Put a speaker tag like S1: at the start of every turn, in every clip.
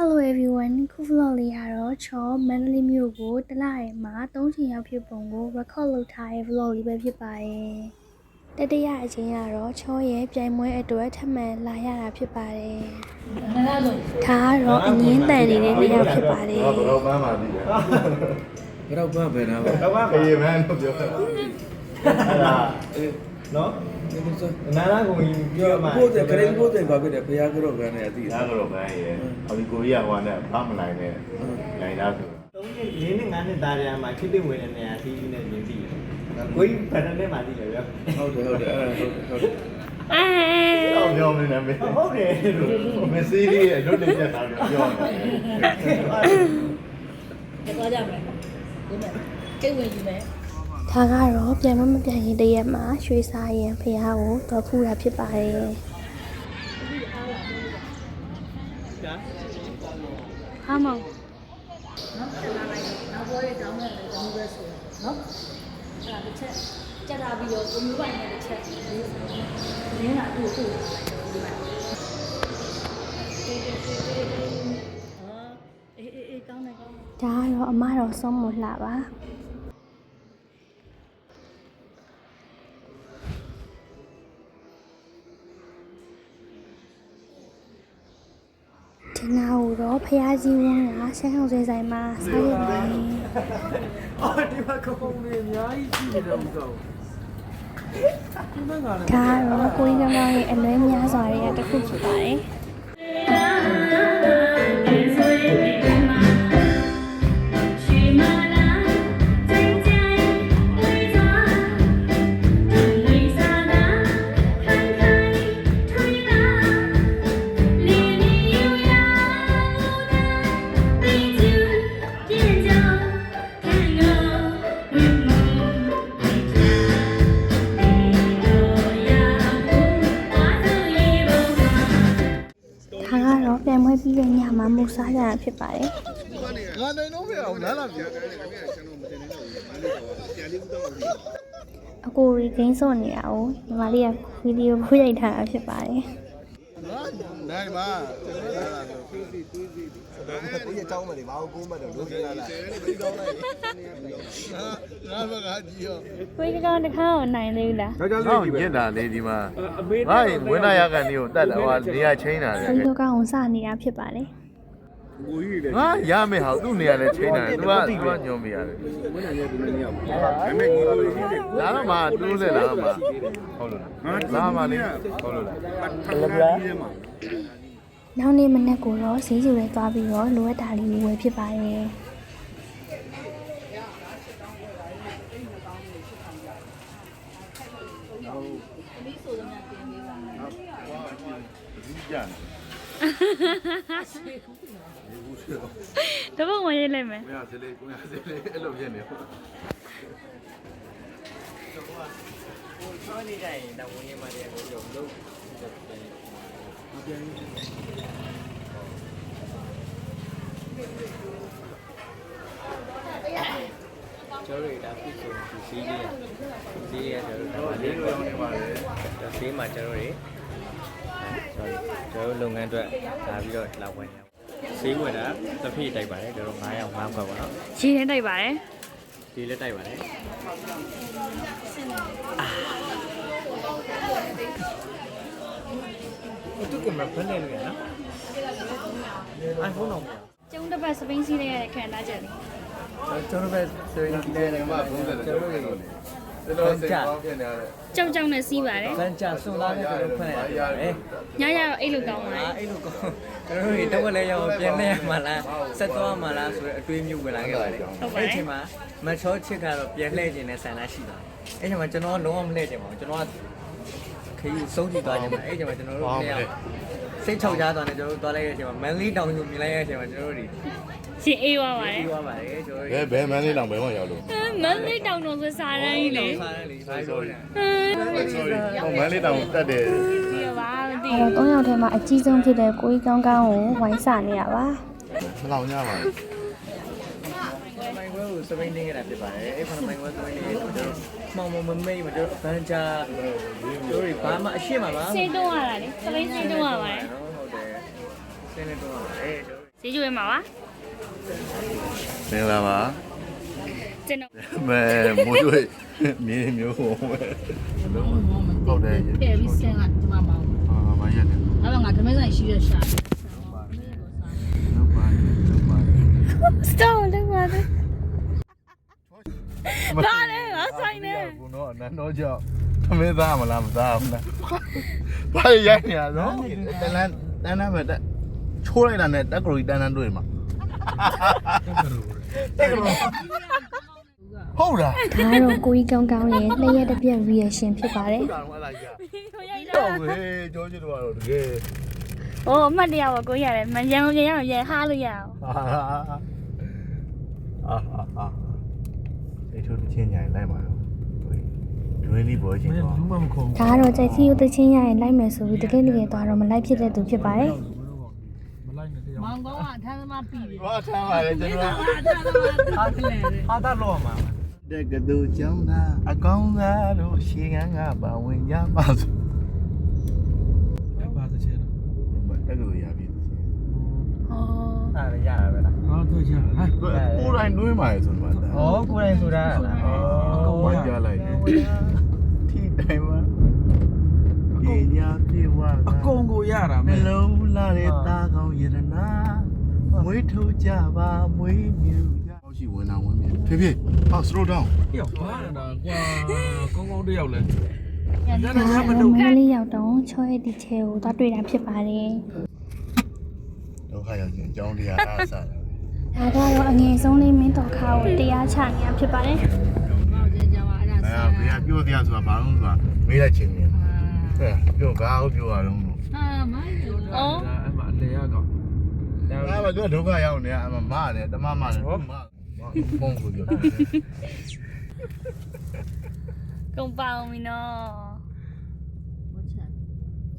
S1: Hello everyone ခု vlog လေးကတော့ချောမန္တလေးမြို့ကိုတလရဲမှာ3ချိန်ရောက်ဖြစ်ပုံကို record လုပ်ထားတဲ့ vlog လေးပဲဖြစ်ပါတယ်။တတိယအချိန်ကတော့ချောရဲ့ပြိုင်ပွဲအတွက်ထပ်မံလာရတာဖြစ်ပါတယ်။ဒါကတော့အငင်းတန်နေတဲ့နေ့ရောက်ဖြစ်ပါတယ်။
S2: တော့ပန်းပါသေးတယ်။တော့ပန်းပဲလား။တော့ပန်းပဲမန်းလို့ပြောတာ။အဲ့ဒါနော်နာနာကိုပြောမှာပို့တယ်ကလေးပို့တယ်ဘာဖြစ်လဲဘုရားကတော့ကန်းနဲ့အတိသားကတော့ကန်းရဲ့ဟိုဒီကိုရီးယားဟိုနဲ့ဖမ်းမနိုင်နဲ့နိုင်သားဆို3နှစ်4နှစ်5နှစ်သားတည်းမှာခစ်တဲ့ဝင်တဲ့နေရာဒီနဲ့မြင်သိတယ်။ကိုကြီးဘယ်နဲ့မှသိတယ်ဗျာ။ဟုတ်တယ်ဟုတ်တယ်ဟုတ်ပြောမနေနဲ့ဟုတ်တယ်မက်ဆီလေးရဲ့လွတ်နေချက်တာပြောနေ
S3: တယ်သွားကြမယ်ဒီမဲ့ကိတ်ဝင်ယူမယ်
S1: ဒါကတော့ပြန်မပြန်ရင်တရက်မှာရွှေစားရင်ဖះကိုတော့ဖူးတာဖြစ်ပါတယ်ဟာမောင်
S3: နောက်ပေါ်ရတောင်းမယ်လည်းဒီလိုပဲဆိုနော်အဲ့ဒါတစ်ချက်ကြက်လာပြီးတော့ကိုမျိုးပိုင်နဲ့တစ်ချက်နင်းတာသူ့ဒီမဲ့အေးကောင်းတယ်ကောင်းတယ်
S1: ဒါကတော့အမတော်ဆုံးမလှပါဒီနောက်တော့ဖះကြီးဝန်းကဆန်းအောင်ဆွဲဆိုင်မှာစားရပါတယ်
S2: ။အော်ဒီမှာခုံနေအများကြီးရှိနေတော့တော့ဒီမှာကလည်း
S1: ဒါကတော့ကိုကြီးကမောင်ရဲ့အလွဲများစွာတွေကတစ်ခုဖြစ်ပါတယ်ပြန်မွေးပြီးတဲ့ညမှာမူစားကြတာဖြစ်ပါတယ်
S2: ။ငါနိုင်တော့မရအောင်လားလားပြော
S1: ။အကိုရီဂိမ်းစော့နေတာကိုညီမလေးကဗီဒီယိုဖိုးရိုက်ထားတာဖြစ်ပါတယ်
S2: ။နိုင်ပါကျွန်တော်လာတာဆိုတွေးစီအကြောင်းမလေးဘာကိုမှတော့လုပ်ကြလာပြီးတော့လိုက်ငါဘကကြီးရော
S1: ကိုကြီးကောင်တစ်ခါတော့နိုင်သေးဘူးလား
S2: ။ဟောညစ်တာလေဒီမှာငါဝင်းနာရကန်လေးကိုတတ်တယ်ဟိုနေရာချင်းတာလေ
S1: ကိုကြီးကောင်စနေတာဖြစ်ပါတယ်
S2: ငါရမယ်ဟာသူ့နေရာလဲချင်းတာသူကညွန်မိရတယ်မင်းလည်းဒီနေ့ရောက်ဒါပေမဲ့ညီလိုကြီးလာတော့မှတိုးလဲလာတော့မှဟုတ်လို့လားလာမှလေဟုတ်လို့လား
S1: နောက်နေ့မနေ့ကိုတော့ဈေးကျူရဲသွားပြီးတော့လိုအပ်တာလေးဝယ်ဖြစ်ပါတယ်တပတ်ဝင်ရလိုက်မယ်
S2: ကိုရစလေးအဲ့လိုဖြစ်နေဟိုချောနေကြရင်တော့ဝင်ရမှလည်းဟိုလုံးလုံးပြန်ကျော်ရီဒါပြည့်စုံစီးလေးကျွန်တော်လေးလိုနေပါတယ်ဒီမှာကျွန်တော်တို့လုပ်ငန်းအတွက်လာပြီးတော့လာဝင်ဈေးဝင်တာတစ်ဖိတိုက်ပါတယ်ကျွန်တော်9ရောက်5ခွက်ပါတော့
S1: ရေထဲတိုက်ပါတယ်
S2: ဒီလည်းတိုက်ပါတယ်သူကမဖက်နေလို့ရနော် iPhone တော့
S1: ကျုံတစ်ပတ်စပိန်စီးလေးရတဲ့ခံစားချက်လေး
S2: ကျွန်တော်ပဲဆိုရင်ဒီနေ့ကဘုံတယ်ကျွန်တော်တို့တော်စိတ်ကောင်းဖြစ်နေရတယ်
S1: ကြောက်ကြောက်နဲ့စီးပါတယ်
S3: ဗန်ချာဆွန်လာတဲ့ကျွန်တော်ဖွင့်ရတယ်
S1: ညရတော့အိတ်လို့ကောင်းပါတယ်
S3: အိတ်လို့ကောင်းကျွန်တော်တို့တော့လည်းရောပြန်နေရမှာလားဆက်သွားမှာလားဆိုတဲ့အတွေးမျိုးဝင်လာခဲ့ပါတယ်အဲ့ဒီမှာမချောချစ်ကတော့ပြန်လှည့်ခြင်းနဲ့ဆန္ဒရှိပါတယ်အဲ့ဒီမှာကျွန်တော်လုံးဝမလှည့်ခြင်းပါဘူးကျွန်တော်ခရီးစုံးကြည့်သွားခြင်းပါအဲ့ဒီမှာကျွန်တော်တို့လည်းစိတ်ချောက်ကြသွားတယ်ကျွန်တော်တို့သွားလိုက်တဲ့အချိန်မှာမန်လေးတောင်ကိုမြင်လိုက်တဲ့အချိန်မှာကျွန်တော်တို့
S1: ရှင်အေးသွားပါတယ်
S3: အေးသွားပါတယ်ကျွန်တော်
S2: ဘယ်မန်းလေးတောင်ဘယ်မှရောက်လို့
S1: မန်းလေးတောင်တော့ဆိုစားရမ်းကြီးလေ
S3: စားရမ်းလေဘာလို့လဲ
S2: ဟိုမန်းလေးတောင်တက်တယ်
S1: ဒီပါမသိဘူး3ယောက်ထဲမှာအကြီးဆုံးဖြစ်တဲ့ကိုကြီးကောင်းကောင်းကိုဝိုင်းစနေရပါ
S2: မလောင်ညပါဘူး
S3: မိုင်ဝဲကိုစပိန်နေရတာဖြစ်ပါတယ်အဲ့ဖန်မိုင်ဝဲစပိန်နေကျွန်တော်မှောင်မမေ့မကျွန်တော်ဗန်ချာတို့ဘာမှအရှိမပါ
S1: စေးတုံးရတာလေစပိန်စေးတုံးရပါတယ်
S3: ဟုတ်တယ်စင်းနေတုံးရပါတယ်
S1: ဈေးကျွေးမှာပါ
S4: မင်္ဂလာပါ
S1: ကျွန်တော်
S4: မဲမိုးရွေးမြေမျိုးဟောမဲဟုတ်တယ်
S5: တယ်ပြီးဆင်းကဒီမှာမအောင်
S4: အာမရက်တယ်
S5: အဲ့တော့ငါဓမင်းဆိုင်ရှိရရှာတယ်
S4: လောက်ပါလောက်ပါ
S1: စတော့လောက်ပါတယ်ဒါလည်းငါဆိုင်နေ
S4: ဘုံတော့အနန်းတော့ကြောက်သမင်းသားမလားမသားဘူးလားဘာရိုက်နေရနော်တန်းတန်းမဲ့တက်ချိုးလိုက်တာနဲ့တက်ကရီတန်းတွေ့မှာတက်ကရီဟုတ်လား
S1: ဒါတော့ကိုကြီးကောင်းကောင်းရဲ့နှစ်ရက်တစ်ပြက် reaction ဖြစ်ပါတယ်
S4: တော့လာကြတော့ဟေးကြောချစ်တော့တကယ်
S1: ။အိုးအမှတ်တရပါကိုကြီးရတယ်။မရန်ကုန်ပြန်ရအောင်ရဟားလို့ရအောင်
S4: အာအဲ့ထိုးချင်းညာလိုက်ပါတော့ဒွေးလေးပေါ်ချင်းတော့
S2: ဘူးမှမခုံ
S1: ။ဒါကတော့ကြိုက်စီကိုတချင်းရရင်လိုက်မယ်ဆိုပြီးတကယ်သွားတော့မလိုက်ဖြစ်တဲ့သူဖြစ်ပါတယ်
S2: မလိုက်နဲ့တရား
S5: မောင်ကောင်းကအထမ်းသမားပြီးပြီ
S4: ဘာထားပါလဲကျွန်တော်
S5: အထမ်းသမားပြီးလေ
S3: ဟာတာလောမှာ
S4: တက်ကတူကျောင်းသားအကောင်းသားလို့ရှေ့ကန်းကပါဝင်ကြပါစို့
S2: ဘာသချင်း
S4: တက်ကတူရပြီ
S1: ။ဟော
S3: အဲ့ဒါရတာပဲလား
S2: ဟာတော့ချာဟာ
S4: ကိုယ်တိုင်တွင်းပါလေဆိုမှတာ
S3: ဩကိုယ်တိုင်ဆိုတာလားဩ
S4: ဝါကြလိုက်တယ်ထိတိုင်မှာပညာပြေဝ
S2: အကုန်ကိုရတာ
S4: နှ
S2: မဲ
S4: လုံးလာတဲ့သားကောင်းယရနာမွေးထုတ်ကြပါမွေးမြူကြဟောရှိဝင်အောင်ဝင်မြဖြည်းဖြည်းဟော slow down
S2: ပြောဘာလဲကွာကောင်းကောင်းတယောက်လဲ
S1: ။ဒါကတော့မန္တလေးရောက်တော့ချောရဲ့ဒီချဲကိုသွားတွေ့တာဖြစ်ပါတယ်
S4: ဒုက္ခရောက်ခြင်းအကြောင်းတရားအားစားတယ်
S1: ။ဒါကတော့အငယ်ဆုံးလေးမင်းတော်ခါကိုတရားချနေရဖြစ်ပါတယ်
S5: မောင်ကျကြပါအဲ့ဒါ
S4: အဲ
S5: ဆာ
S4: ဘေးကပြောတရားဆိုတာဘာလို့ဆိုတာမေးလိုက်ခြင်းနေဟဲ့ပြောဘာကိုပြောရအောင်လို့
S5: ဟာမိုင်းရော
S1: ။အော်
S2: အမအလေရကော
S4: ငါမပြောဒုက္ခရောက်နေအမမနဲ့တမမနဲ့ဟုတ်မဘုံကိုပြော
S1: ကုန်ပါအောင်မင်းနော်
S5: ဘောချာ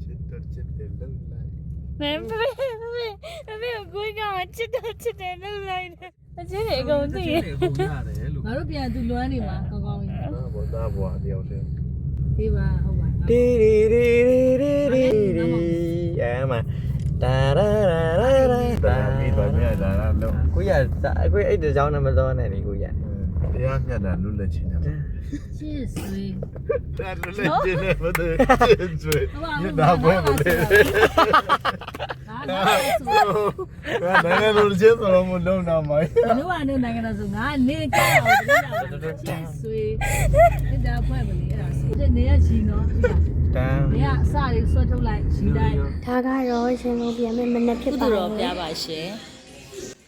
S4: ချစ်တယ်ချစ်တယ်လုံးလိုက်
S1: ။မဲဖေကိုကိုကြီးကချစ်တယ်လို့လိုက်တယ်။အချင်းတွေအကုန်သိရ
S2: အကုန်ရတယ်လို့
S5: ငါတို့ပြန်သူလွမ်းနေမှာကောင်းကောင်းကြီး
S4: ဘောသားဘွားတယောက်တည်း
S5: ဒီပါဟုတ်ပါ
S3: တီရီရီရီရီရီအဲမှာတာရာရာရာ
S4: ဒါပြီးပါမြတ်ဒါလားလုံး
S3: ကိုရကိုအဲ့တကြောင်နဲ့မတော်နဲ့လေကိုရ
S4: တရားမြတ်တာလွတ်လပ်ခြင်းနဲ့
S5: ချစ်ဆွေ
S4: ဒါလွတ်လပ်ခြင်းနဲ့ဘာလို့ကျွေးဒါဘွဲမလဲ
S5: ဒါလည်းဆို
S4: နိုင်ငံလိုချင်းဆိုတော့မလုံးတော့မိုင်း
S5: တို့ကနေနိုင်ငံတော်ဆိုငါနေကြောက်အောင်တကယ်ချစ်ဆွေဒီဒါဖွဲ့မလဲအဲ့ဒါဆိုနေရကြီးနော်
S3: တန်း
S5: နေရအစလေးဆွတ်ထုတ်လိုက်ရှိတိုင်း
S1: ။ဒါကတော့ရှင်တို့ပြန်မဲ့မနေ့ဖြစ်ပါ
S5: ကုသိုလ်
S1: တော့
S5: တော်ပြပါရှင်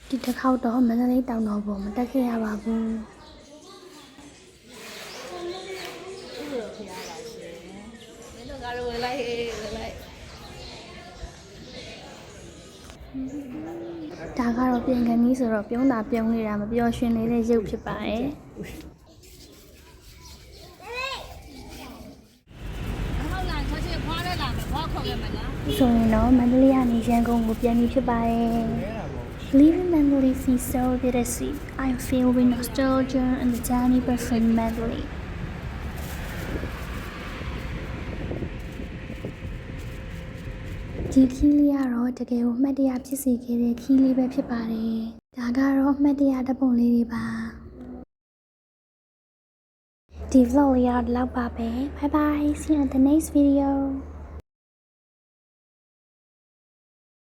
S1: ဒီတစ်ခေါက်တော့မန္တလေးတောင်တော်ပေါ်မတက်ခဲ့ရပါဘူး
S5: မင်းတို့ကတော့ဝင်လိုက်ဝင်လိုက်
S1: ဒါကတော့ပြင်ခဏီးဆိုတော့ပြုံးတာပြုံးနေတာမပြောရှင်နေတဲ့ရုပ်ဖြစ်ပါတယ်
S5: ဟုတ်လားချက်ချင်းဖွားရလာမယ်ဖွားခေါ်ခဲ့မလား
S1: ဆိုရင်တော့မန္တလေးကနေရန်ကုန်ကိုပြန်ပြီးဖြစ်ပါတယ် Leaving Mandalay feels so bittersweet. I feel with nostalgia and the journey back from Mandalay. ဒီခီးလေးကတော့တကယ်ကိုအမှတ်တရဖြစ်စေခဲ့တဲ့ခီးလေးပဲဖြစ်ပါတယ်။ဒါကတော့အမှတ်တရဓာတ်ပုံလေးတွေပါ။ဒီ vlog လေးကတော့ဒီလောက်ပါပဲ။ Bye bye. See you in the next video.